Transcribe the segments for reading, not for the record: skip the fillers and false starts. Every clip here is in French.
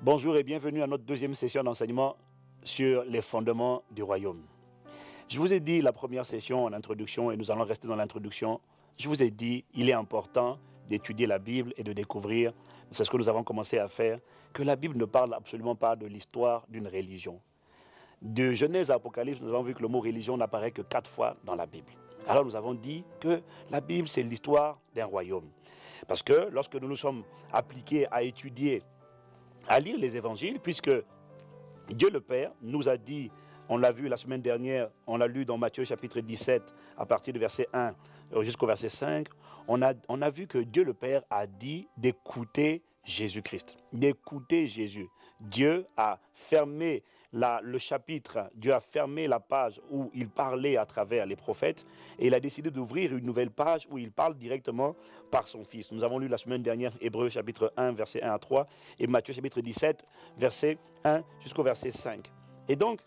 Bonjour et bienvenue à notre deuxième session d'enseignement sur les fondements du royaume. Je vous ai dit la première session en introduction, et nous allons rester dans l'introduction, je vous ai dit il est important d'étudier la Bible et de découvrir, c'est ce que nous avons commencé à faire, que la Bible ne parle absolument pas de l'histoire d'une religion. De Genèse à Apocalypse, nous avons vu que le mot religion n'apparaît que 4 fois dans la Bible. Alors nous avons dit que la Bible c'est l'histoire d'un royaume. Parce que lorsque nous nous sommes appliqués à étudier, à lire les évangiles, puisque Dieu le Père nous a dit, on l'a vu la semaine dernière, on l'a lu dans Matthieu chapitre 17, à partir du verset 1 jusqu'au verset 5, on a vu que Dieu le Père a dit d'écouter Jésus-Christ, d'écouter Jésus. Dieu a fermé le chapitre, Dieu a fermé la page où il parlait à travers les prophètes et il a décidé d'ouvrir une nouvelle page où il parle directement par son Fils. Nous avons lu la semaine dernière Hébreux chapitre 1, verset 1 à 3 et Matthieu chapitre 17, verset 1 jusqu'au verset 5. Et donc,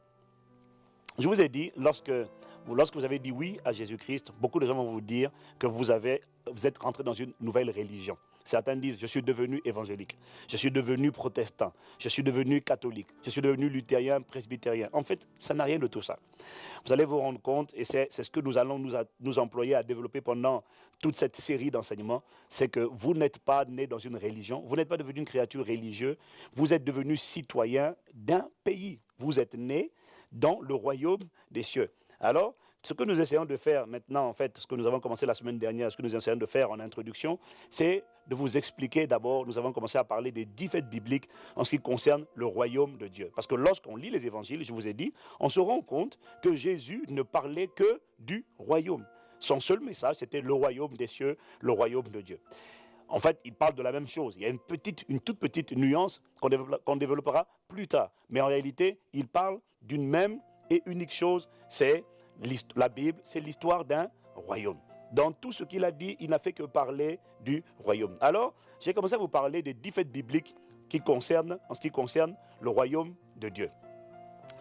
je vous ai dit, lorsque vous avez dit oui à Jésus-Christ, beaucoup de gens vont vous dire que vous êtes rentré dans une nouvelle religion. Certains disent, je suis devenu évangélique, je suis devenu protestant, je suis devenu catholique, je suis devenu luthérien, presbytérien. En fait, ça n'a rien de tout ça. Vous allez vous rendre compte, et c'est ce que nous allons nous employer à développer pendant toute cette série d'enseignements, c'est que vous n'êtes pas né dans une religion, vous n'êtes pas devenu une créature religieuse, vous êtes devenu citoyen d'un pays. Vous êtes né dans le royaume des cieux. Alors, ce que nous essayons de faire maintenant, en fait, ce que nous avons commencé la semaine dernière, ce que nous essayons de faire en introduction, c'est de vous expliquer d'abord, nous avons commencé à parler des 10 faits bibliques en ce qui concerne le royaume de Dieu. Parce que lorsqu'on lit les évangiles, je vous ai dit, on se rend compte que Jésus ne parlait que du royaume. Son seul message, c'était le royaume des cieux, le royaume de Dieu. En fait, il parle de la même chose. Il y a une toute petite nuance qu'on développera plus tard. Mais en réalité, il parle d'une même et unique chose, c'est la Bible, c'est l'histoire d'un royaume. Dans tout ce qu'il a dit, il n'a fait que parler du royaume. Alors, j'ai commencé à vous parler des 10 faits bibliques en ce qui concerne le royaume de Dieu.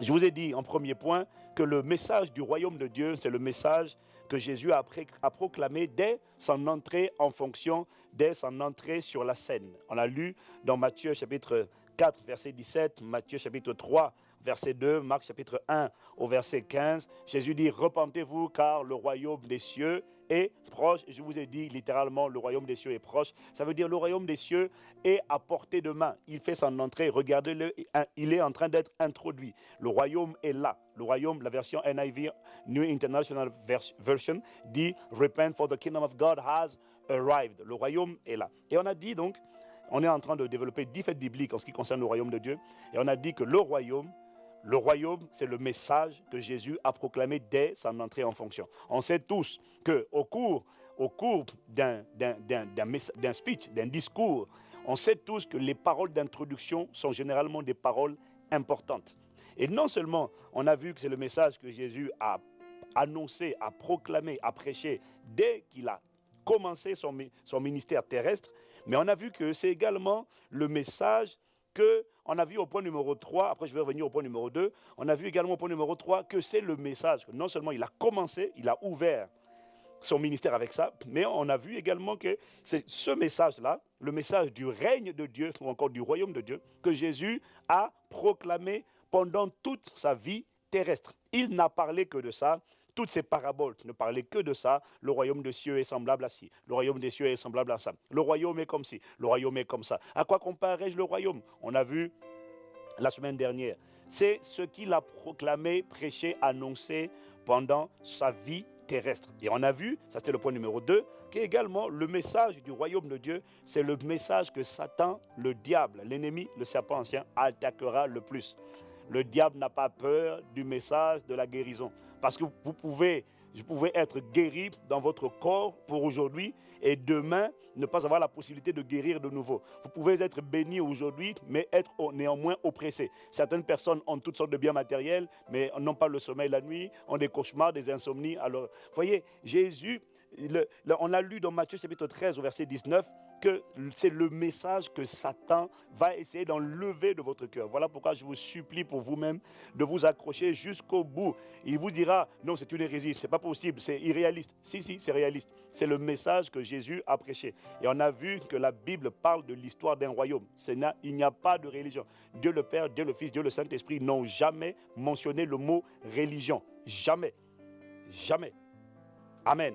Je vous ai dit en premier point que le message du royaume de Dieu, c'est le message que Jésus a proclamé dès son entrée en fonction, dès son entrée sur la scène. On a lu dans Matthieu chapitre 4, verset 17, Matthieu chapitre 3, verset 2, Marc chapitre 1 au verset 15. Jésus dit, repentez-vous car le royaume des cieux est proche. Je vous ai dit littéralement, le royaume des cieux est proche. Ça veut dire le royaume des cieux est à portée de main. Il fait son entrée, regardez-le, il est en train d'être introduit. Le royaume est là. Le royaume, la version NIV, New International Version, dit, repent for the kingdom of God has arrived. Le royaume est là. Et on a dit donc, on est en train de développer 10 faits bibliques en ce qui concerne le royaume de Dieu. Et on a dit que le royaume, c'est le message que Jésus a proclamé dès son entrée en fonction. On sait tous qu'au cours d'un speech, d'un discours, on sait tous que les paroles d'introduction sont généralement des paroles importantes. Et non seulement on a vu que c'est le message que Jésus a annoncé, a proclamé, a prêché dès qu'il a commencé son ministère terrestre, mais on a vu que c'est également le message qu'on a vu au point numéro 3, après je vais revenir au point numéro 2, on a vu également au point numéro 3 que c'est le message, que non seulement il a commencé, il a ouvert son ministère avec ça, mais on a vu également que c'est ce message-là, le message du règne de Dieu, ou encore du royaume de Dieu, que Jésus a proclamé pendant toute sa vie terrestre. Il n'a parlé que de ça. Toutes ces paraboles ne parlaient que de ça. Le royaume des cieux est semblable à ci. Le royaume des cieux est semblable à ça. Le royaume est comme ci. Le royaume est comme ça. À quoi comparerais-je le royaume? On a vu la semaine dernière. C'est ce qu'il a proclamé, prêché, annoncé pendant sa vie terrestre. Et on a vu, ça c'était le point numéro 2, qu'également le message du royaume de Dieu, c'est le message que Satan, le diable, l'ennemi, le serpent ancien, attaquera le plus. Le diable n'a pas peur du message de la guérison. Parce que vous pouvez être guéri dans votre corps pour aujourd'hui et demain ne pas avoir la possibilité de guérir de nouveau. Vous pouvez être béni aujourd'hui mais être néanmoins oppressé. Certaines personnes ont toutes sortes de biens matériels mais n'ont pas le sommeil la nuit, ont des cauchemars, des insomnies. Alors, vous voyez, Jésus On a lu dans Matthieu chapitre 13 au verset 19 que c'est le message que Satan va essayer d'enlever de votre cœur. Voilà pourquoi je vous supplie pour vous-même de vous accrocher jusqu'au bout. Il vous dira, non, c'est une hérésie, c'est pas possible, c'est irréaliste. Si, c'est réaliste. C'est le message que Jésus a prêché. Et on a vu que la Bible parle de l'histoire d'un royaume. Il n'y a pas de religion. Dieu le Père, Dieu le Fils, Dieu le Saint-Esprit n'ont jamais mentionné le mot religion. Jamais. Jamais. Amen.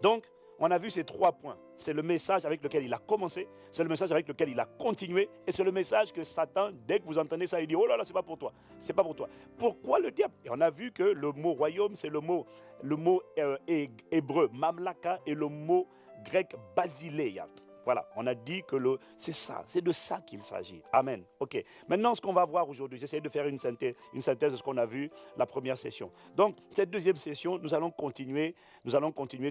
Donc, on a vu ces 3 points. C'est le message avec lequel il a commencé, c'est le message avec lequel il a continué, et c'est le message que Satan, dès que vous entendez ça, il dit « Oh là là, c'est pas pour toi, c'est pas pour toi ». Pourquoi le diable? Et on a vu que le mot royaume, c'est le mot hébreu mamlaka et le mot grec basileia. Voilà, on a dit que c'est ça, c'est de ça qu'il s'agit. Amen. Ok. Maintenant, ce qu'on va voir aujourd'hui, j'essaie de faire une synthèse de ce qu'on a vu la première session. Donc, cette deuxième session, nous allons continuer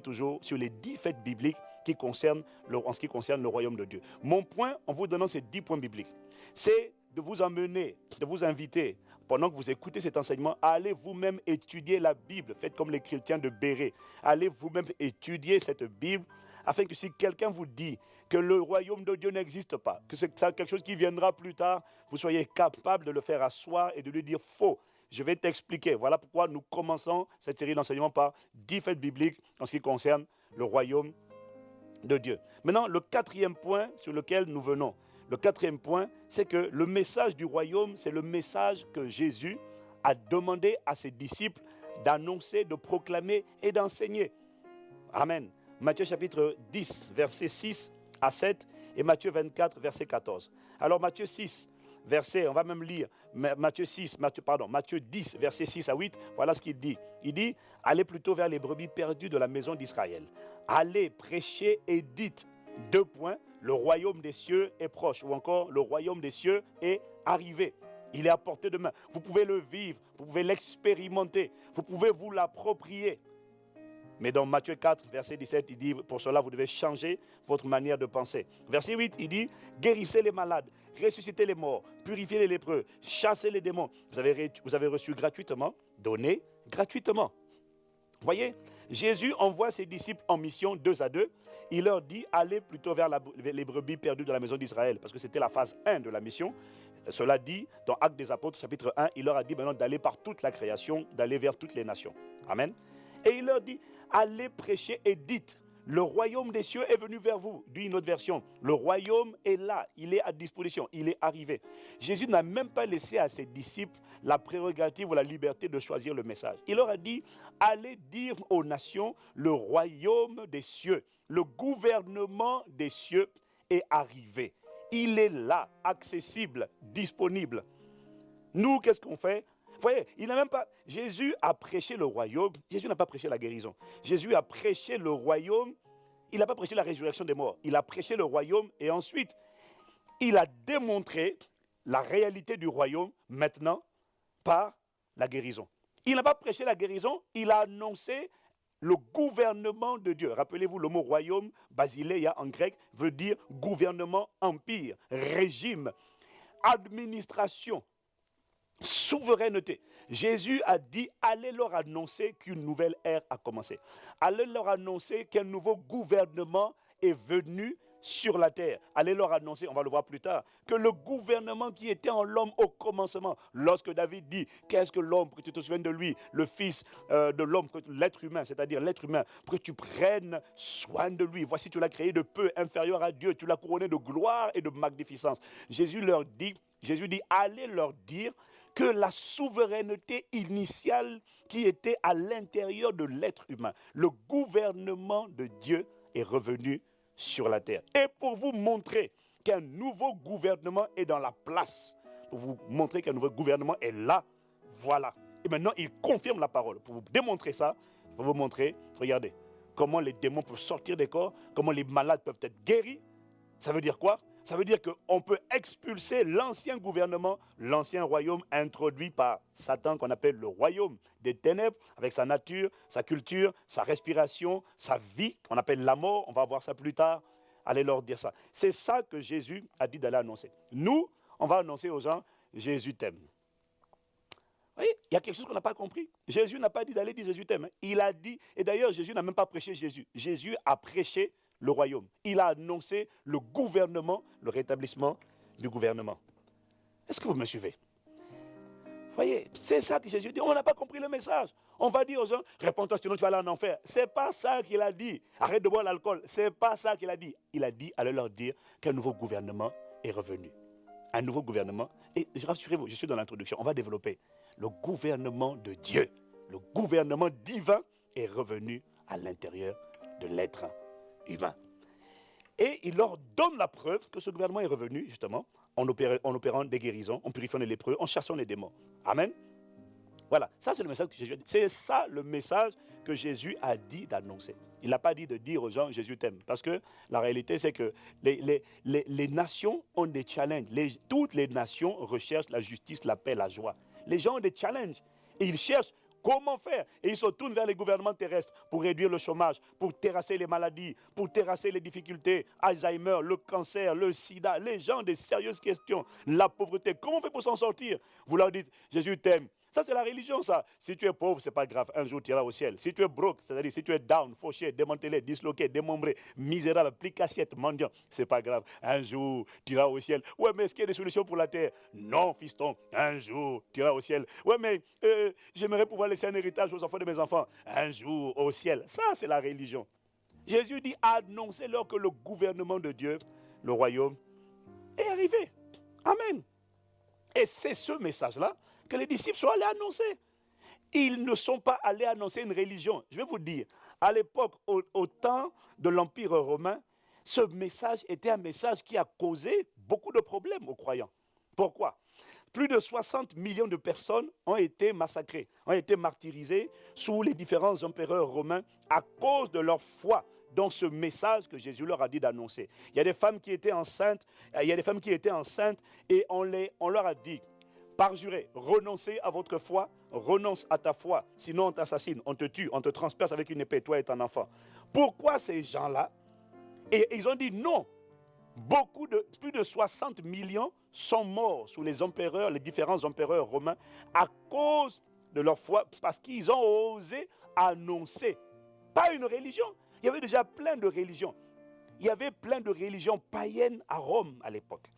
toujours sur les 10 faits bibliques en ce qui concerne le royaume de Dieu. Mon point, en vous donnant ces 10 points bibliques, c'est de vous emmener, de vous inviter, pendant que vous écoutez cet enseignement, à aller vous-même étudier la Bible. Faites comme les chrétiens de Béret. Allez vous-même étudier cette Bible, afin que si quelqu'un vous dit que le royaume de Dieu n'existe pas, que c'est quelque chose qui viendra plus tard, vous soyez capable de le faire asseoir et de lui dire faux. Je vais t'expliquer. Voilà pourquoi nous commençons cette série d'enseignements par 10 faits bibliques en ce qui concerne le royaume de Dieu. Maintenant, le 4e point sur lequel nous venons, le 4e point, c'est que le message du royaume, c'est le message que Jésus a demandé à ses disciples d'annoncer, de proclamer et d'enseigner. Amen. Matthieu chapitre 10, versets 6 à 7 et Matthieu 24, verset 14. Alors Matthieu 6, on va même lire Matthieu 10, verset 6 à 8, voilà ce qu'il dit. Il dit, allez plutôt vers les brebis perdues de la maison d'Israël. Allez prêcher et dites, 2 points, le royaume des cieux est proche, ou encore le royaume des cieux est arrivé. Il est à portée de main. Vous pouvez le vivre, vous pouvez l'expérimenter, vous pouvez vous l'approprier. Mais dans Matthieu 4, verset 17, il dit, pour cela, vous devez changer votre manière de penser. Verset 8, il dit, guérissez les malades, ressuscitez les morts, purifiez les lépreux, chassez les démons. Vous avez reçu gratuitement, donnez gratuitement. Voyez, Jésus envoie ses disciples en mission 2 à 2. Il leur dit, allez plutôt vers les brebis perdues de la maison d'Israël, parce que c'était la phase 1 de la mission. Cela dit, dans Actes des Apôtres, chapitre 1, il leur a dit maintenant d'aller par toute la création, d'aller vers toutes les nations. Amen. Et il leur dit, allez prêcher et dites, le royaume des cieux est venu vers vous. Dit une autre version, le royaume est là, il est à disposition, il est arrivé. Jésus n'a même pas laissé à ses disciples la prérogative ou la liberté de choisir le message. Il leur a dit, allez dire aux nations, le royaume des cieux, le gouvernement des cieux est arrivé. Il est là, accessible, disponible. Nous, qu'est-ce qu'on fait? Vous voyez, Jésus a prêché le royaume. Jésus n'a pas prêché la guérison. Jésus a prêché le royaume. Il n'a pas prêché la résurrection des morts. Il a prêché le royaume et ensuite, il a démontré la réalité du royaume maintenant par la guérison. Il n'a pas prêché la guérison, il a annoncé le gouvernement de Dieu. Rappelez-vous, le mot royaume, basileia en grec, veut dire gouvernement, empire, régime, administration. Souveraineté. Jésus a dit, allez leur annoncer qu'une nouvelle ère a commencé. Allez leur annoncer qu'un nouveau gouvernement est venu sur la terre. Allez leur annoncer, on va le voir plus tard, que le gouvernement qui était en l'homme au commencement, lorsque David dit, qu'est-ce que l'homme, pour que tu te souviennes de lui, le fils de l'homme, l'être humain, c'est-à-dire l'être humain, pour que tu prennes soin de lui. Voici, tu l'as créé de peu inférieur à Dieu, tu l'as couronné de gloire et de magnificence. Jésus dit, allez leur dire que la souveraineté initiale qui était à l'intérieur de l'être humain, le gouvernement de Dieu est revenu sur la terre. Et pour vous montrer qu'un nouveau gouvernement est dans la place, pour vous montrer qu'un nouveau gouvernement est là, voilà. Et maintenant, il confirme la parole. Pour vous démontrer ça, pour vous montrer, regardez, comment les démons peuvent sortir des corps, comment les malades peuvent être guéris. Ça veut dire quoi? Ça veut dire qu'on peut expulser l'ancien gouvernement, l'ancien royaume introduit par Satan qu'on appelle le royaume des ténèbres, avec sa nature, sa culture, sa respiration, sa vie, qu'on appelle la mort. On va voir ça plus tard. Allez leur dire ça. C'est ça que Jésus a dit d'aller annoncer. Nous, on va annoncer aux gens, Jésus t'aime. voyez, il y a quelque chose qu'on n'a pas compris. Jésus n'a pas dit d'aller dire Jésus t'aime. Il a dit, et d'ailleurs Jésus n'a même pas prêché Jésus. Jésus a prêché le royaume. Il a annoncé le gouvernement, le rétablissement du gouvernement. Est-ce que vous me suivez? Vous voyez, c'est ça que Jésus dit. On n'a pas compris le message. On va dire aux gens, réponds-toi sinon tu vas aller en enfer. Ce n'est pas ça qu'il a dit. Arrête de boire l'alcool. Ce n'est pas ça qu'il a dit. Il a dit, allez leur dire qu'un nouveau gouvernement est revenu. Un nouveau gouvernement. Et rassurez-vous, je suis dans l'introduction. On va développer. Le gouvernement de Dieu, le gouvernement divin est revenu à l'intérieur de l'être humain. Et il leur donne la preuve que ce gouvernement est revenu, justement, en opérant des guérisons, en purifiant les lépreux, en chassant les démons. Amen. Voilà, ça c'est le message que Jésus a dit. C'est ça le message que Jésus a dit d'annoncer. Il n'a pas dit de dire aux gens Jésus t'aime. Parce que la réalité c'est que les nations ont des challenges. Toutes les nations recherchent la justice, la paix, la joie. Les gens ont des challenges et ils cherchent comment faire. Et ils se tournent vers les gouvernements terrestres pour réduire le chômage, pour terrasser les maladies, pour terrasser les difficultés, Alzheimer, le cancer, le sida. Les gens ont des sérieuses questions. La pauvreté, comment on fait pour s'en sortir? Vous leur dites, Jésus t'aime. Ça, c'est la religion, ça. Si tu es pauvre, ce n'est pas grave. Un jour, tu iras au ciel. Si tu es broke, c'est-à-dire si tu es down, fauché, démantelé, disloqué, démembré, misérable, plicassiette, mendiant, ce n'est pas grave. Un jour, tu iras au ciel. Ouais, mais est-ce qu'il y a des solutions pour la terre? Non, fiston. Un jour, tu iras au ciel. Ouais, mais j'aimerais pouvoir laisser un héritage aux enfants de mes enfants. Un jour, au ciel. Ça, c'est la religion. Jésus dit, annoncez-leur que le gouvernement de Dieu, le royaume, est arrivé. Amen. Et c'est ce message-là que les disciples sont allés annoncer. Ils ne sont pas allés annoncer une religion. Je vais vous dire, à l'époque, au temps de l'Empire romain, ce message était un message qui a causé beaucoup de problèmes aux croyants. Pourquoi? Plus de 60 millions de personnes ont été massacrées, ont été martyrisées sous les différents empereurs romains à cause de leur foi dans ce message que Jésus leur a dit d'annoncer. Il y a des femmes qui étaient enceintes, et on leur a dit, parjurez, renoncez à votre foi, renonce à ta foi, sinon on t'assassine, on te tue, on te transperce avec une épée, toi et ton enfant. Pourquoi ces gens-là? Et ils ont dit non. Plus de 60 millions sont morts sous les empereurs, les différents empereurs romains, à cause de leur foi, parce qu'ils ont osé annoncer. Pas une religion. Il y avait déjà plein de religions. Il y avait plein de religions païennes à Rome à l'époque.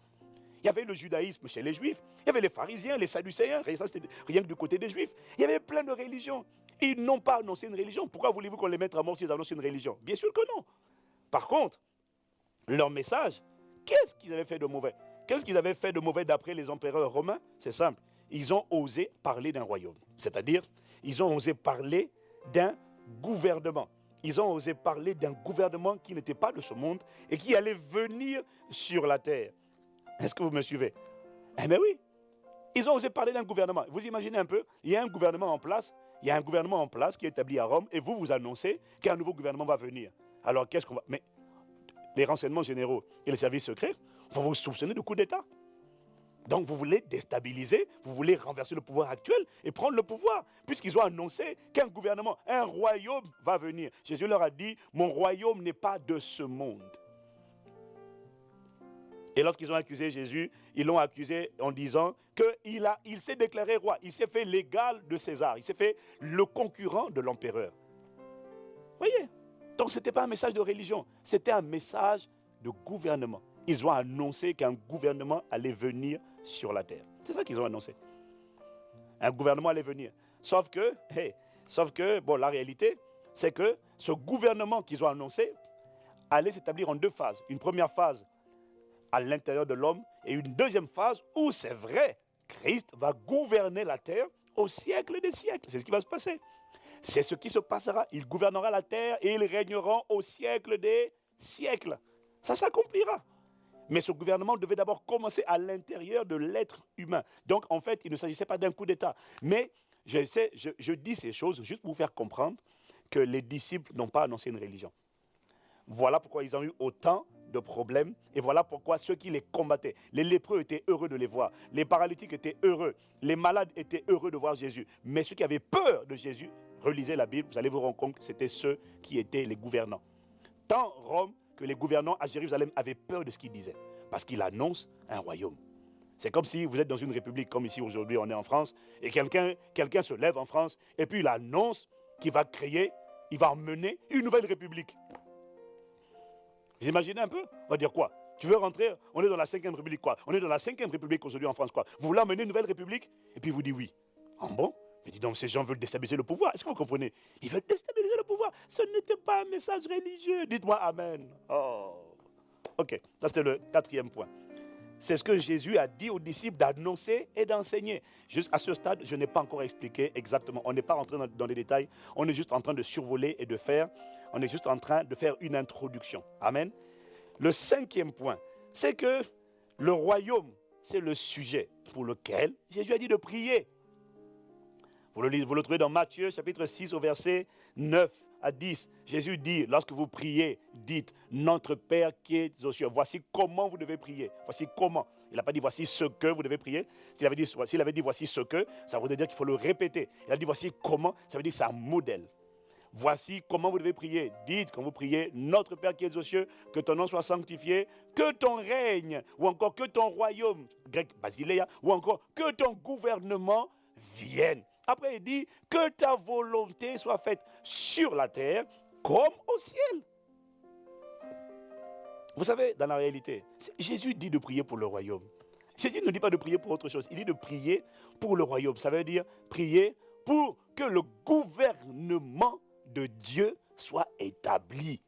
Il y avait le judaïsme chez les juifs, il y avait les pharisiens, les sadducéens, ça c'était rien que du côté des juifs. Il y avait plein de religions. Ils n'ont pas annoncé une religion. Pourquoi voulez-vous qu'on les mette à mort s'ils annoncent une religion? Bien sûr que non. Par contre, leur message, qu'est-ce qu'ils avaient fait de mauvais? Qu'est-ce qu'ils avaient fait de mauvais d'après les empereurs romains? C'est simple. Ils ont osé parler d'un royaume. C'est-à-dire, ils ont osé parler d'un gouvernement. Ils ont osé parler d'un gouvernement qui n'était pas de ce monde et qui allait venir sur la terre. Est-ce que vous me suivez? Eh bien oui. Ils ont osé parler d'un gouvernement. Vous imaginez un peu, il y a un gouvernement en place, qui est établi à Rome, et vous annoncez qu'un nouveau gouvernement va venir. Alors qu'est-ce qu'on va... Mais les renseignements généraux et les services secrets vont vous soupçonner de coup d'État. Donc vous voulez déstabiliser, vous voulez renverser le pouvoir actuel et prendre le pouvoir, puisqu'ils ont annoncé qu'un gouvernement, un royaume va venir. Jésus leur a dit, mon royaume n'est pas de ce monde. Et lorsqu'ils ont accusé Jésus, ils l'ont accusé en disant qu'il s'est déclaré roi, il s'est fait l'égal de César, il s'est fait le concurrent de l'empereur. Voyez? Donc ce n'était pas un message de religion, c'était un message de gouvernement. Ils ont annoncé qu'un gouvernement allait venir sur la terre. C'est ça qu'ils ont annoncé. Un gouvernement allait venir. Sauf que, la réalité, c'est que ce gouvernement qu'ils ont annoncé allait s'établir en deux phases. Une première phase à l'intérieur de l'homme et une deuxième phase où, c'est vrai, Christ va gouverner la terre au siècle des siècles. C'est ce qui va se passer. C'est ce qui se passera. Il gouvernera la terre et ils régneront au siècle des siècles. Ça s'accomplira. Mais ce gouvernement devait d'abord commencer à l'intérieur de l'être humain. Donc, en fait, il ne s'agissait pas d'un coup d'État. Mais je dis ces choses juste pour vous faire comprendre que les disciples n'ont pas annoncé une religion. Voilà pourquoi ils ont eu autant de problèmes et voilà pourquoi ceux qui les combattaient, les lépreux étaient heureux de les voir, les paralytiques étaient heureux, les malades étaient heureux de voir Jésus. Mais ceux qui avaient peur de Jésus, relisez la Bible, vous allez vous rendre compte que c'était ceux qui étaient les gouvernants. Tant Rome que les gouvernants à Jérusalem avaient peur de ce qu'il disait, parce qu'il annonce un royaume. C'est comme si vous êtes dans une république, comme ici aujourd'hui on est en France, et quelqu'un se lève en France, et puis il annonce qu'il va créer, il va emmener une nouvelle république. Vous imaginez un peu? On va dire quoi? Tu veux rentrer? On est dans la 5e République, quoi? On est dans la 5e République aujourd'hui en France, quoi? Vous voulez amener une nouvelle République? Et puis vous dites oui. Ah bon? Mais dis donc, ces gens veulent déstabiliser le pouvoir. Est-ce que vous comprenez? Ils veulent déstabiliser le pouvoir. Ce n'était pas un message religieux. Dites-moi Amen. Oh. Ok, ça c'était le 4e point. C'est ce que Jésus a dit aux disciples d'annoncer et d'enseigner. Juste à ce stade, je n'ai pas encore expliqué exactement. On n'est pas rentré dans les détails. On est juste en train de survoler et de faire. On est juste en train de faire une introduction. Amen. Le 5e point, c'est que le royaume, c'est le sujet pour lequel Jésus a dit de prier. Vous le trouvez dans Matthieu, chapitre 6, au verset 9 à 10. Jésus dit, lorsque vous priez, dites, notre Père qui es aux cieux. Voici comment vous devez prier. Voici comment. Il n'a pas dit, voici ce que vous devez prier. S'il avait dit, voici ce que, ça voudrait dire qu'il faut le répéter. Il a dit, voici comment, ça veut dire que c'est un modèle. Voici comment vous devez prier. Dites, quand vous priez, notre Père qui es aux cieux, que ton nom soit sanctifié, que ton règne, ou encore que ton royaume, grec basileia, ou encore que ton gouvernement vienne. Après, il dit que ta volonté soit faite sur la terre comme au ciel. Vous savez, dans la réalité, Jésus dit de prier pour le royaume. Jésus ne dit pas de prier pour autre chose. Il dit de prier pour le royaume. Ça veut dire prier pour que le gouvernement de Dieu soit établi,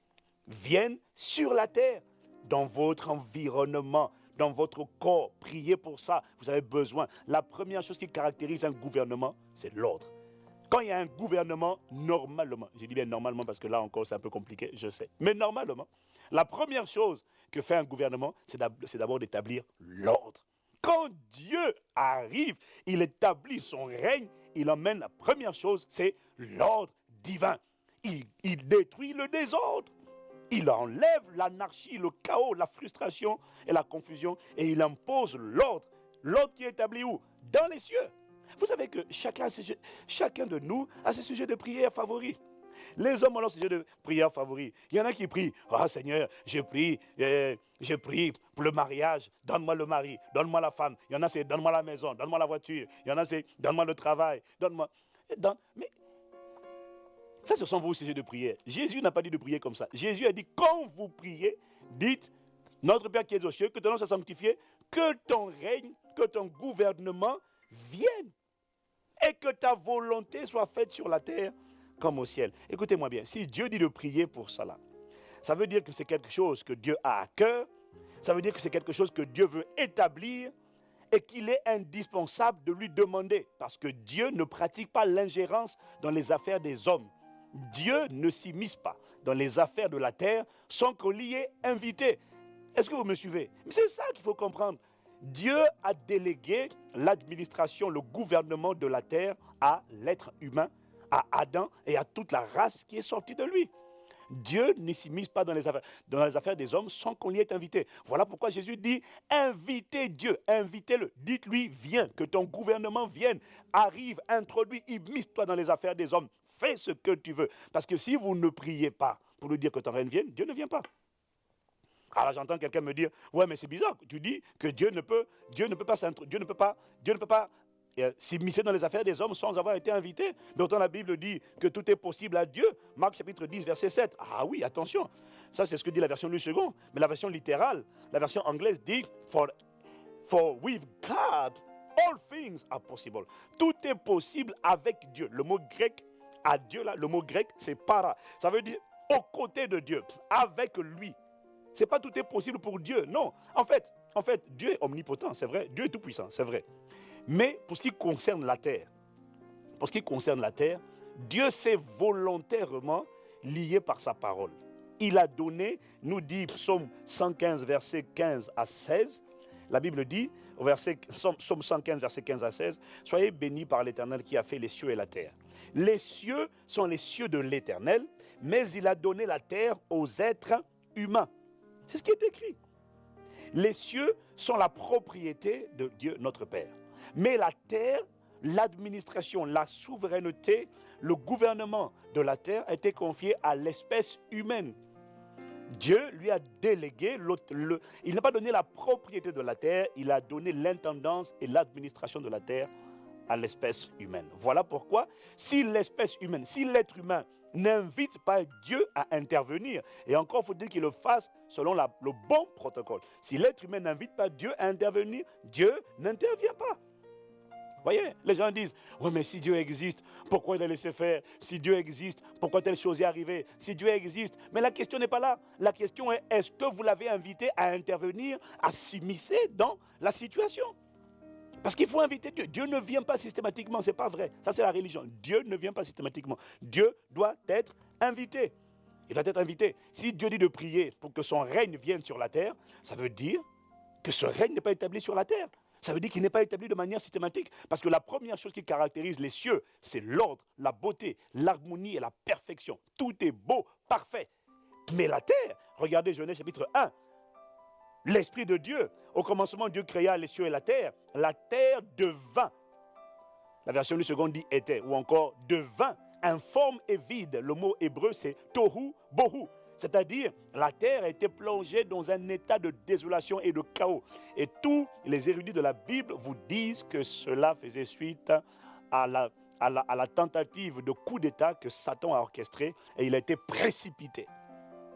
vienne sur la terre, dans votre environnement, dans votre corps. Priez pour ça. Vous avez besoin. La première chose qui caractérise un gouvernement, c'est l'ordre. Quand il y a un gouvernement, normalement, je dis bien normalement parce que là encore c'est un peu compliqué, je sais, mais normalement, la première chose que fait un gouvernement, c'est d'abord d'établir l'ordre. Quand Dieu arrive, il établit son règne, il emmène la première chose, c'est l'ordre divin. Il détruit le désordre. Il enlève l'anarchie, le chaos, la frustration et la confusion et il impose l'ordre. L'ordre qui est établi où? Dans les cieux. Vous savez que chacun de nous a ses sujets de prière favoris. Les hommes ont leurs sujets de prière favoris. Il y en a qui prient, oh Seigneur, je prie pour le mariage, donne-moi le mari, donne-moi la femme. Il y en a c'est donne-moi la maison, donne-moi la voiture. Il y en a c'est donne-moi le travail, donne-moi. Mais ça, ce sont vos sujets de prière. Jésus n'a pas dit de prier comme ça. Jésus a dit, quand vous priez, dites, notre Père qui es aux cieux, que ton nom soit sanctifié, que ton règne, que ton gouvernement vienne. Et que ta volonté soit faite sur la terre comme au ciel. Écoutez-moi bien, si Dieu dit de prier pour cela, ça veut dire que c'est quelque chose que Dieu a à cœur, ça veut dire que c'est quelque chose que Dieu veut établir et qu'il est indispensable de lui demander. Parce que Dieu ne pratique pas l'ingérence dans les affaires des hommes. Dieu ne s'immisce pas dans les affaires de la terre sans qu'on l'y ait invité. Est-ce que vous me suivez? C'est ça qu'il faut comprendre. Dieu a délégué l'administration, le gouvernement de la terre à l'être humain, à Adam et à toute la race qui est sortie de lui. Dieu ne s'immisce pas dans les affaires des hommes sans qu'on l'y ait invité. Voilà pourquoi Jésus dit, invitez Dieu, invitez-le. Dites-lui, viens, que ton gouvernement vienne, arrive, introduis, immisce-toi dans les affaires des hommes. Fais ce que tu veux. Parce que si vous ne priez pas pour lui dire que ton règne vienne, Dieu ne vient pas. Alors j'entends quelqu'un me dire, ouais mais c'est bizarre, tu dis que Dieu ne peut pas s'immiscer dans les affaires des hommes sans avoir été invité. Pourtant la Bible dit que tout est possible à Dieu. Marc chapitre 10 verset 7. Ah oui, attention. Ça c'est ce que dit la version Louis II. Mais la version littérale, la version anglaise dit, for with God, all things are possible. Tout est possible avec Dieu. Le mot grec à Dieu là, le mot grec c'est para. Ça veut dire aux côtés de Dieu, avec lui. C'est pas tout est possible pour Dieu, non. En fait, Dieu est omnipotent, c'est vrai. Dieu est tout puissant, c'est vrai. Mais pour ce qui concerne la terre, Dieu s'est volontairement lié par sa parole. Il a donné, nous dit Psaume 115, versets 15 à 16, la Bible dit, Psaume 115, versets 15 à 16, « Soyez bénis par l'Éternel qui a fait les cieux et la terre. Les cieux sont les cieux de l'Éternel, mais il a donné la terre aux êtres humains. » C'est ce qui est écrit. Les cieux sont la propriété de Dieu, notre Père. Mais la terre, l'administration, la souveraineté, le gouvernement de la terre a été confié à l'espèce humaine. Dieu lui a délégué, il n'a pas donné la propriété de la terre, il a donné l'intendance et l'administration de la terre à l'espèce humaine. Voilà pourquoi, si l'espèce humaine, si l'être humain n'invite pas Dieu à intervenir, et encore faut-il qu'il le fasse selon le bon protocole. Si l'être humain n'invite pas Dieu à intervenir, Dieu n'intervient pas. Voyez, les gens disent, oui, mais si Dieu existe, pourquoi il a laissé faire? Si Dieu existe, pourquoi telle chose est arrivée? Si Dieu existe, mais la question n'est pas là. La question est, est-ce que vous l'avez invité à intervenir, à s'immiscer dans la situation? Parce qu'il faut inviter Dieu. Dieu ne vient pas systématiquement, ce n'est pas vrai. Ça, c'est la religion. Dieu ne vient pas systématiquement. Dieu doit être invité. Il doit être invité. Si Dieu dit de prier pour que son règne vienne sur la terre, ça veut dire que ce règne n'est pas établi sur la terre. Ça veut dire qu'il n'est pas établi de manière systématique. Parce que la première chose qui caractérise les cieux, c'est l'ordre, la beauté, l'harmonie et la perfection. Tout est beau, parfait. Mais la terre, regardez Genèse chapitre 1, l'Esprit de Dieu, au commencement Dieu créa les cieux et la terre devint, la version du second dit était, ou encore devint, informe et vide. Le mot hébreu c'est tohu bohu. C'est-à-dire, la terre a été plongée dans un état de désolation et de chaos. Et tous les érudits de la Bible vous disent que cela faisait suite à la tentative de coup d'État que Satan a orchestré et il a été précipité.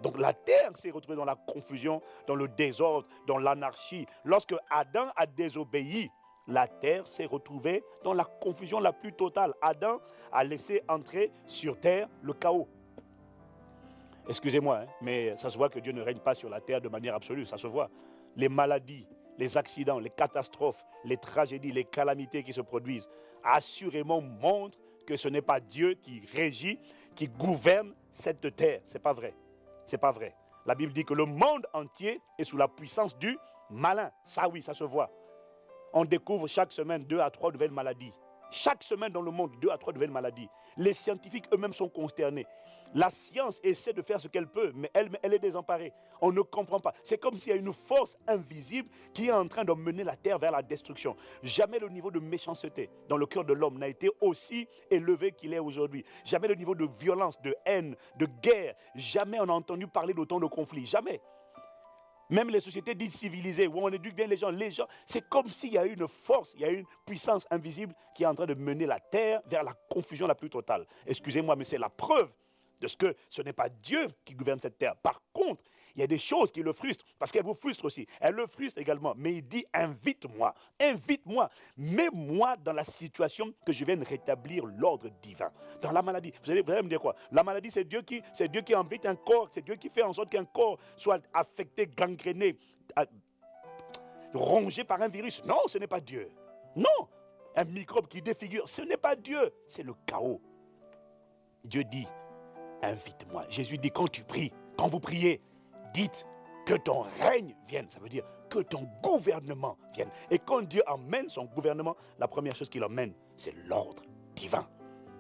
Donc la terre s'est retrouvée dans la confusion, dans le désordre, dans l'anarchie. Lorsque Adam a désobéi, la terre s'est retrouvée dans la confusion la plus totale. Adam a laissé entrer sur terre le chaos. Excusez-moi, mais ça se voit que Dieu ne règne pas sur la terre de manière absolue, ça se voit. Les maladies, les accidents, les catastrophes, les tragédies, les calamités qui se produisent, assurément montrent que ce n'est pas Dieu qui régit, qui gouverne cette terre. Ce n'est pas vrai. C'est pas vrai. La Bible dit que le monde entier est sous la puissance du malin. Ça oui, ça se voit. On découvre chaque semaine 2 à 3 nouvelles maladies. Chaque semaine dans le monde, 2 à 3 nouvelles maladies. Les scientifiques eux-mêmes sont consternés. La science essaie de faire ce qu'elle peut, mais elle est désemparée. On ne comprend pas. C'est comme s'il y a une force invisible qui est en train de mener la terre vers la destruction. Jamais le niveau de méchanceté dans le cœur de l'homme n'a été aussi élevé qu'il est aujourd'hui. Jamais le niveau de violence, de haine, de guerre. Jamais on a entendu parler d'autant de conflits. Jamais. Même les sociétés dites civilisées, où on éduque bien les gens, c'est comme s'il y a une force, il y a une puissance invisible qui est en train de mener la terre vers la confusion la plus totale. Excusez-moi, mais c'est la preuve de ce que ce n'est pas Dieu qui gouverne cette terre. Par contre, il y a des choses qui le frustrent, parce qu'elle vous frustre aussi. Elle le frustre également, mais il dit invite-moi, mets-moi dans la situation que je vienne rétablir l'ordre divin. Dans la maladie, vous allez me dire quoi? La maladie, c'est Dieu qui invite un corps, c'est Dieu qui fait en sorte qu'un corps soit affecté, gangréné, rongé par un virus. Non, ce n'est pas Dieu. Non, un microbe qui défigure, ce n'est pas Dieu, c'est le chaos. Dieu dit, invite-moi. Jésus dit, quand tu pries, quand vous priez, dites que ton règne vienne. Ça veut dire que ton gouvernement vienne. Et quand Dieu emmène son gouvernement, la première chose qu'il emmène, c'est l'ordre divin.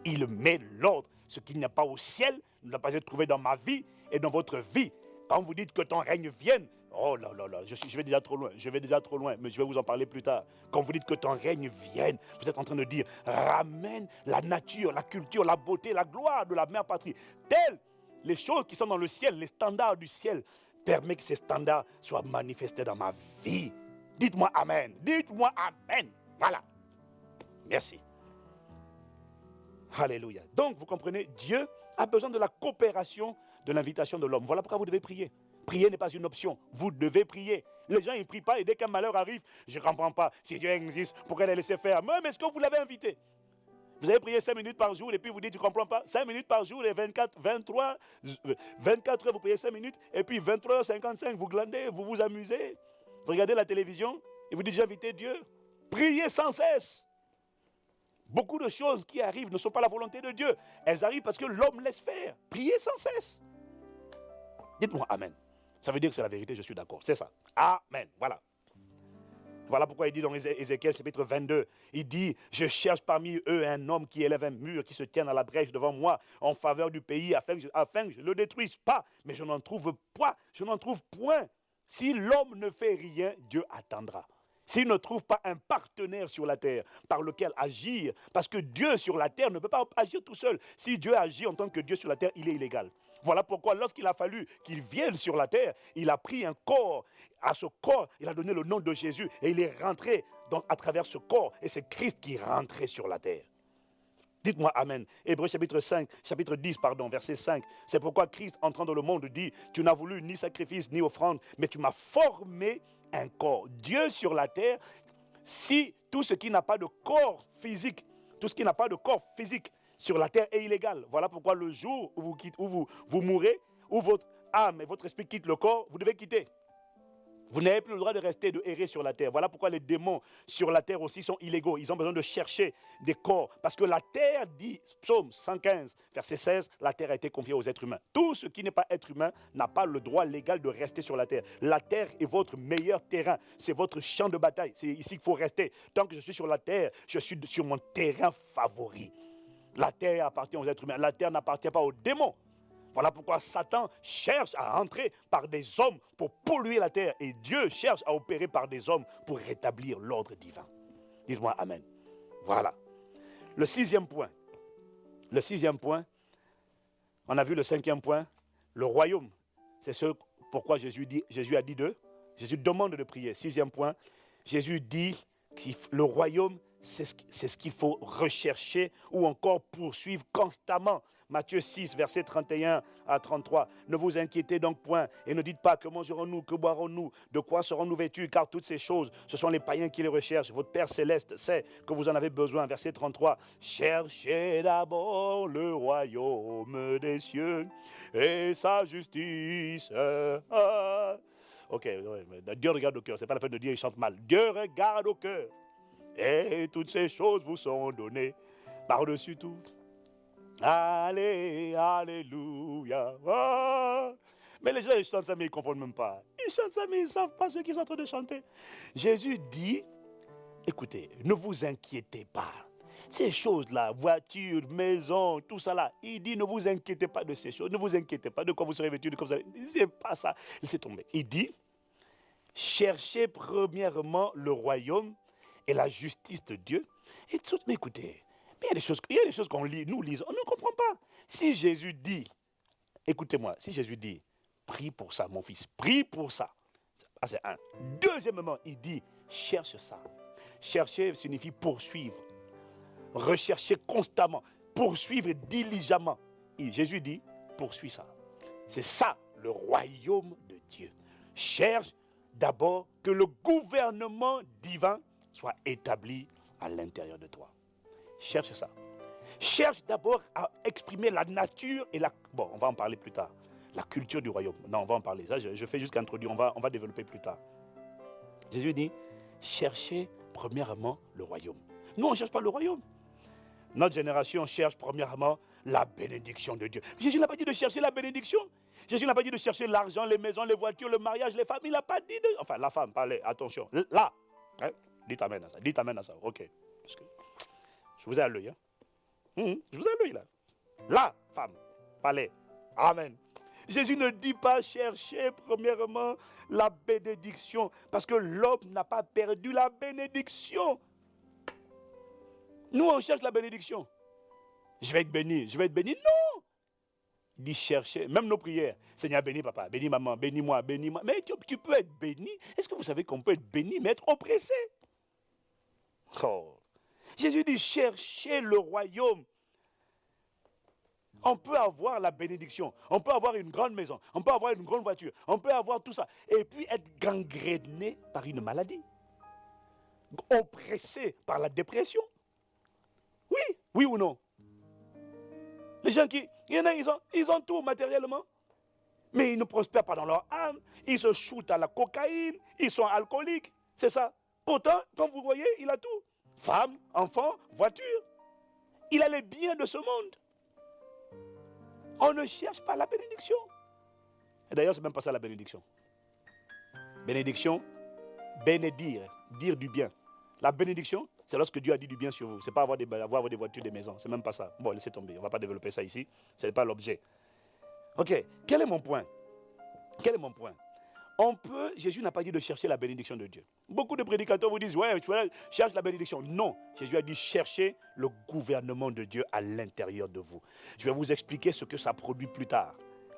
Il met l'ordre. Ce qu'il n'y a pas au ciel ne l'a pas été trouvé dans ma vie et dans votre vie. Quand vous dites que ton règne vienne, oh là là là, je vais déjà trop loin, mais je vais vous en parler plus tard. Quand vous dites que ton règne vienne, vous êtes en train de dire, ramène la nature, la culture, la beauté, la gloire de la mère patrie. Telles les choses qui sont dans le ciel, les standards du ciel, permet que ces standards soient manifestés dans ma vie. Dites-moi Amen. Dites-moi Amen. Voilà. Merci. Alléluia. Donc, vous comprenez, Dieu a besoin de la coopération, de l'invitation de l'homme. Voilà pourquoi vous devez prier. Prier n'est pas une option. Vous devez prier. Les gens, ils ne prient pas et dès qu'un malheur arrive, je ne comprends pas. Si Dieu existe, pourquoi il a laissé faire? Même est-ce que vous l'avez invité? Vous avez prié 5 minutes par jour et puis vous dites, tu ne comprends pas. 5 minutes par jour et 24 heures, vous priez 5 minutes et puis 23h55, vous glandez, vous vous amusez. Vous regardez la télévision et vous dites, j'ai invité Dieu. Priez sans cesse. Beaucoup de choses qui arrivent ne sont pas la volonté de Dieu. Elles arrivent parce que l'homme laisse faire. Priez sans cesse. Dites-moi Amen. Ça veut dire que c'est la vérité, je suis d'accord. C'est ça. Amen. Voilà. Voilà pourquoi il dit dans Ézéchiel chapitre 22, il dit, je cherche parmi eux un homme qui élève un mur, qui se tienne à la brèche devant moi en faveur du pays, afin que je ne le détruise pas. Mais je n'en trouve pas, je n'en trouve point. Si l'homme ne fait rien, Dieu attendra. S'il ne trouve pas un partenaire sur la terre par lequel agir, parce que Dieu sur la terre ne peut pas agir tout seul. Si Dieu agit en tant que Dieu sur la terre, il est illégal. Voilà pourquoi lorsqu'il a fallu qu'il vienne sur la terre, il a pris un corps. À ce corps, il a donné le nom de Jésus et il est rentré donc, à travers ce corps. Et c'est Christ qui est rentré sur la terre. Dites-moi Amen. Hébreux chapitre 10, verset 5. C'est pourquoi Christ, entrant dans le monde, dit, tu n'as voulu ni sacrifice ni offrande, mais tu m'as formé un corps. Dieu sur la terre, si tout ce qui n'a pas de corps physique, sur la terre est illégal. Voilà pourquoi le jour où vous mourrez, où votre âme et votre esprit quittent le corps, vous devez quitter. Vous n'avez plus le droit de rester, de errer sur la terre. Voilà pourquoi les démons sur la terre aussi sont illégaux. Ils ont besoin de chercher des corps. Parce que la terre, dit Psaume 115, verset 16, la terre a été confiée aux êtres humains. Tout ce qui n'est pas être humain n'a pas le droit légal de rester sur la terre. La terre est votre meilleur terrain. C'est votre champ de bataille. C'est ici qu'il faut rester. Tant que je suis sur la terre, je suis sur mon terrain favori. La terre appartient aux êtres humains. La terre n'appartient pas aux démons. Voilà pourquoi Satan cherche à entrer par des hommes pour polluer la terre. Et Dieu cherche à opérer par des hommes pour rétablir l'ordre divin. Dites-moi Amen. Voilà. Le sixième point, on a vu le cinquième point, le royaume. C'est ce pourquoi Jésus demande de prier. Sixième point, Jésus dit que le royaume, c'est ce qu'il faut rechercher ou encore poursuivre constamment. Matthieu 6, versets 31 à 33. Ne vous inquiétez donc point et ne dites pas que mangerons-nous, que boirons-nous, de quoi serons-nous vêtus, car toutes ces choses, ce sont les païens qui les recherchent. Votre Père céleste sait que vous en avez besoin. Verset 33. Cherchez d'abord le royaume des cieux et sa justice. Ok, Dieu regarde au cœur. C'est pas la peine de dire il chante mal. Dieu regarde au cœur. Et toutes ces choses vous sont données par-dessus tout. Allez, alléluia. Oh. Mais les gens, ils chantent ça, mais ils ne comprennent même pas. Ils chantent ça, mais ils ne savent pas ce qu'ils sont en train de chanter. Jésus dit, écoutez, ne vous inquiétez pas. Ces choses-là, voiture, maison, tout ça là, il dit, ne vous inquiétez pas de ces choses. Ne vous inquiétez pas de quoi vous serez vêtus, de quoi vous allez. C'est pas ça. Laissez tomber. Il dit, cherchez premièrement le royaume et la justice de Dieu. Et tout, mais écoutez, mais il y a des choses qu'on lit, nous lisons, on ne comprend pas. Si Jésus dit, écoutez-moi, si Jésus dit, prie pour ça, mon fils, prie pour ça. Ça c'est un. Deuxièmement, il dit, cherche ça. Chercher signifie poursuivre, rechercher constamment, poursuivre diligemment. Et Jésus dit, poursuis ça. C'est ça, le royaume de Dieu. Cherche d'abord que le gouvernement divin soit établi à l'intérieur de toi. Cherche ça. Cherche d'abord à exprimer la nature et la... Bon, on va en parler plus tard. La culture du royaume. Non, on va en parler. Ça, je fais juste qu'introduire. On va développer plus tard. Jésus dit, cherchez premièrement le royaume. Nous, on ne cherche pas le royaume. Notre génération cherche premièrement la bénédiction de Dieu. Jésus n'a pas dit de chercher la bénédiction. Jésus n'a pas dit de chercher l'argent, les maisons, les voitures, le mariage, les femmes. Il n'a pas dit de... Enfin, la femme, parlez, attention. Là, hein? Dites amen à ça. Dites amen à ça. Ok. Parce que je vous ai à l'œil. Hein? Je vous ai à l'œil là. Là, femme, parlez. Amen. Jésus ne dit pas chercher premièrement la bénédiction. Parce que l'homme n'a pas perdu la bénédiction. Nous, on cherche la bénédiction. Je vais être béni. Je vais être béni. Non. Il dit chercher. Même nos prières. Seigneur, bénis papa, bénis maman, bénis-moi, bénis-moi. Mais tu peux être béni. Est-ce que vous savez qu'on peut être béni mais être oppressé? Oh. Jésus dit, cherchez le royaume. On peut avoir la bénédiction, on peut avoir une grande maison, on peut avoir une grande voiture, on peut avoir tout ça, et puis être gangréné par une maladie, oppressé par la dépression. Oui, oui ou non? Les gens il y en a, ils ont tout matériellement, mais ils ne prospèrent pas dans leur âme, ils se shootent à la cocaïne, ils sont alcooliques, c'est ça. Pourtant, comme vous voyez, il a tout. Femme, enfant, voiture. Il a les biens de ce monde. On ne cherche pas la bénédiction. Et d'ailleurs, ce n'est même pas ça la bénédiction. Bénédiction, bénédire, dire du bien. La bénédiction, c'est lorsque Dieu a dit du bien sur vous. Ce n'est pas avoir des voitures, des maisons. Ce n'est même pas ça. Bon, laissez tomber. On ne va pas développer ça ici. Ce n'est pas l'objet. Ok, quel est mon point? Jésus n'a pas dit de chercher la bénédiction de Dieu. Beaucoup de prédicateurs vous disent, ouais, tu cherches la bénédiction. Non, Jésus a dit chercher le gouvernement de Dieu à l'intérieur de vous. Je vais vous expliquer ce que ça produit plus tard.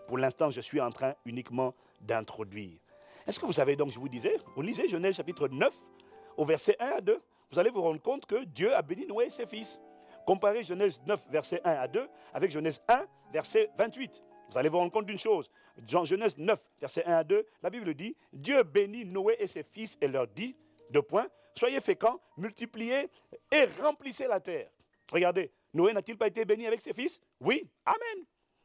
Pour l'instant, je suis en train uniquement d'introduire. Est-ce que vous savez donc, je vous disais, vous lisez Genèse chapitre 9, au verset 1 à 2, vous allez vous rendre compte que Dieu a béni Noé et ses fils. Comparez Genèse 9, verset 1 à 2, avec Genèse 1, verset 28. Vous allez vous rendre compte d'une chose. Dans Genèse 9, verset 1 à 2, la Bible dit, Dieu bénit Noé et ses fils et leur dit, deux points, soyez féconds, multipliez et remplissez la terre. Regardez, Noé n'a-t-il pas été béni avec ses fils? Oui, amen.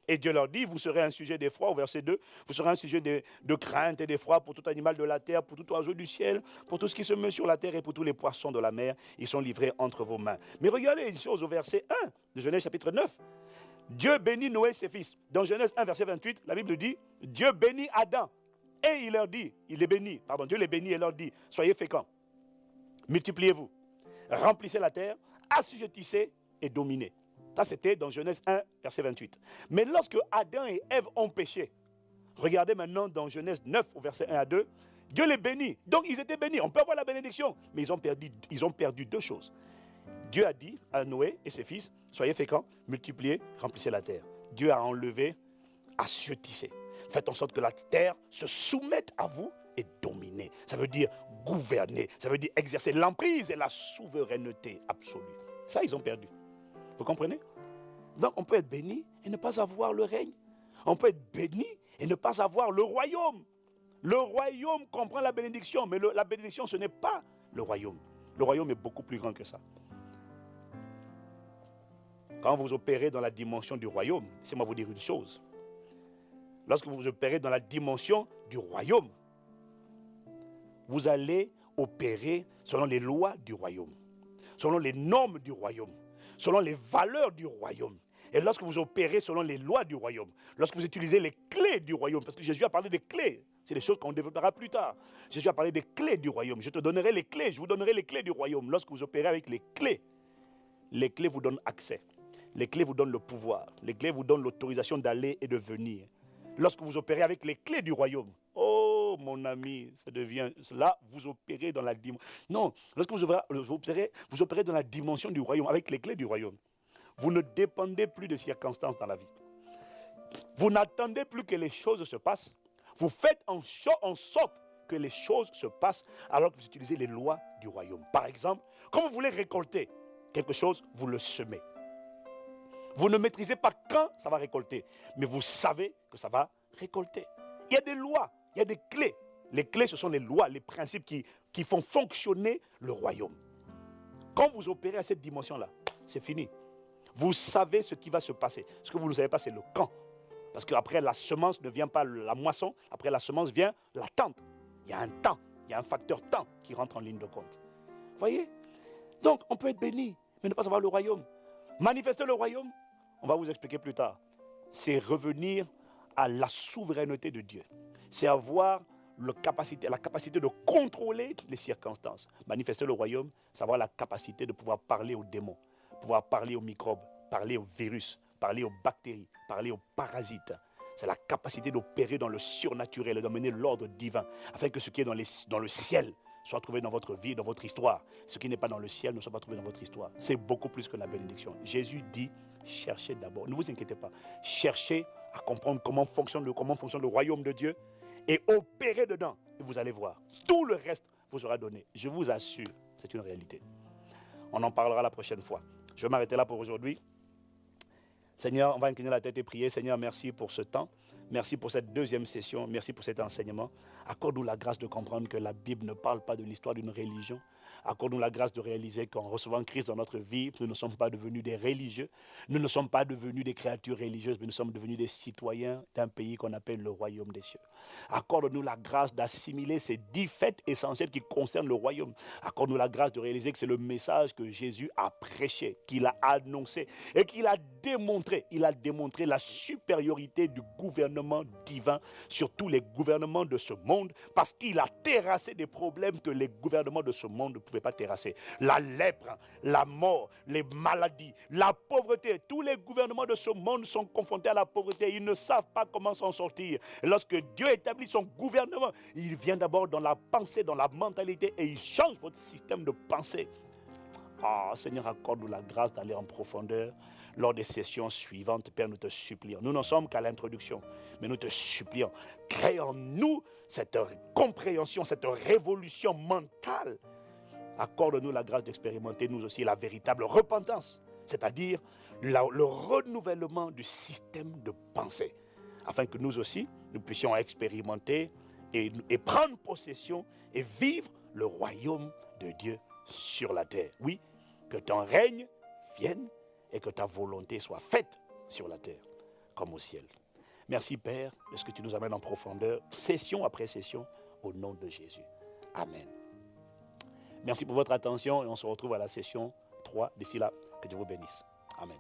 Et Dieu leur dit, vous serez un sujet d'effroi, au verset 2, vous serez un sujet de crainte et d'effroi pour tout animal de la terre, pour tout oiseau du ciel, pour tout ce qui se meut sur la terre et pour tous les poissons de la mer. Ils sont livrés entre vos mains. Mais regardez une chose au verset 1 de Genèse chapitre 9. Dieu bénit Noé et ses fils. Dans Genèse 1, verset 28, la Bible dit, Dieu bénit Adam. Et il leur dit, Dieu les bénit et leur dit, soyez féconds, multipliez-vous, remplissez la terre, assujettissez et dominez. Ça, c'était dans Genèse 1, verset 28. Mais lorsque Adam et Ève ont péché, regardez maintenant dans Genèse 9, au verset 1 à 2, Dieu les bénit. Donc, ils étaient bénis. On peut avoir la bénédiction. Mais ils ont perdu deux choses. Dieu a dit à Noé et ses fils, soyez féconds, multipliez, remplissez la terre. Dieu a enlevé, assujettissez. Faites en sorte que la terre se soumette à vous et dominer. Ça veut dire gouverner. Ça veut dire exercer l'emprise et la souveraineté absolue. Ça, ils ont perdu. Vous comprenez? Donc, on peut être béni et ne pas avoir le règne. On peut être béni et ne pas avoir le royaume. Le royaume comprend la bénédiction, mais la bénédiction, ce n'est pas le royaume. Le royaume est beaucoup plus grand que ça. Quand vous opérez dans la dimension du royaume, laissez-moi vous dire une chose. Lorsque vous opérez dans la dimension du royaume, vous allez opérer selon les lois du royaume, selon les normes du royaume, selon les valeurs du royaume. Et lorsque vous opérez selon les lois du royaume, lorsque vous utilisez les clés du royaume, parce que Jésus a parlé des clés, c'est des choses qu'on développera plus tard. Jésus a parlé des clés du royaume. Je te donnerai les clés, je vous donnerai les clés du royaume. Lorsque vous opérez avec les clés vous donnent accès. Les clés vous donnent le pouvoir. Les clés vous donnent l'autorisation d'aller et de venir. Lorsque vous opérez avec les clés du royaume, oh mon ami, ça devient, là vous opérez dans la dimension. Non, lorsque vous opérez dans la dimension du royaume, avec les clés du royaume, vous ne dépendez plus des circonstances dans la vie. Vous n'attendez plus que les choses se passent. Vous faites en sorte que les choses se passent alors que vous utilisez les lois du royaume. Par exemple, quand vous voulez récolter quelque chose, vous le semez. Vous ne maîtrisez pas quand ça va récolter, mais vous savez que ça va récolter. Il y a des lois, il y a des clés. Les clés, ce sont les lois, les principes qui font fonctionner le royaume. Quand vous opérez à cette dimension-là, c'est fini. Vous savez ce qui va se passer. Ce que vous ne savez pas, c'est le quand. Parce qu'après la semence ne vient pas la moisson, après la semence vient l'attente. Il y a un temps, il y a un facteur temps qui rentre en ligne de compte. Vous voyez? Donc, on peut être béni, mais ne pas avoir le royaume. Manifester le royaume, on va vous expliquer plus tard. C'est revenir à la souveraineté de Dieu. C'est avoir la capacité de contrôler les circonstances. Manifester le royaume, c'est avoir la capacité de pouvoir parler aux démons, pouvoir parler aux microbes, parler aux virus, parler aux bactéries, parler aux parasites. C'est la capacité d'opérer dans le surnaturel et d'amener l'ordre divin, afin que ce qui est dans le ciel soit trouvé dans votre vie, dans votre histoire. Ce qui n'est pas dans le ciel ne soit pas trouvé dans votre histoire. C'est beaucoup plus que la bénédiction. Jésus dit, cherchez d'abord, ne vous inquiétez pas, cherchez à comprendre comment fonctionne le royaume de Dieu et opérez dedans. Et vous allez voir, tout le reste vous sera donné. Je vous assure, c'est une réalité. On en parlera la prochaine fois. Je vais m'arrêter là pour aujourd'hui. Seigneur, on va incliner la tête et prier. Seigneur, merci pour ce temps. Merci pour cette deuxième session. Merci pour cet enseignement. Accorde-nous la grâce de comprendre que la Bible ne parle pas de l'histoire d'une religion. Accorde-nous la grâce de réaliser qu'en recevant Christ dans notre vie, nous ne sommes pas devenus des religieux. Nous ne sommes pas devenus des créatures religieuses, mais nous sommes devenus des citoyens d'un pays qu'on appelle le royaume des cieux. Accorde-nous la grâce d'assimiler ces 10 faits essentiels qui concernent le royaume. Accorde-nous la grâce de réaliser que c'est le message que Jésus a prêché, qu'il a annoncé et qu'il a démontré. Il a démontré la supériorité du gouvernement divin sur tous les gouvernements de ce monde parce qu'il a terrassé des problèmes que les gouvernements de ce monde ne pouvaient pas terrasser. La lèpre, la mort, les maladies, la pauvreté. Tous les gouvernements de ce monde sont confrontés à la pauvreté. Ils ne savent pas comment s'en sortir. Et lorsque Dieu établit son gouvernement, il vient d'abord dans la pensée, dans la mentalité et il change votre système de pensée. Ah, Seigneur, accorde-nous la grâce d'aller en profondeur, lors des sessions suivantes, Père, nous te supplions. Nous n'en sommes qu'à l'introduction, mais nous te supplions. Crée en nous cette compréhension, cette révolution mentale. Accorde-nous la grâce d'expérimenter nous aussi la véritable repentance, c'est-à-dire le renouvellement du système de pensée, afin que nous aussi, nous puissions expérimenter et prendre possession et vivre le royaume de Dieu sur la terre. Oui, que ton règne vienne et que ta volonté soit faite sur la terre comme au ciel. Merci Père de ce que tu nous amènes en profondeur, session après session, au nom de Jésus. Amen. Merci pour votre attention et on se retrouve à la session 3. D'ici là, que Dieu vous bénisse. Amen.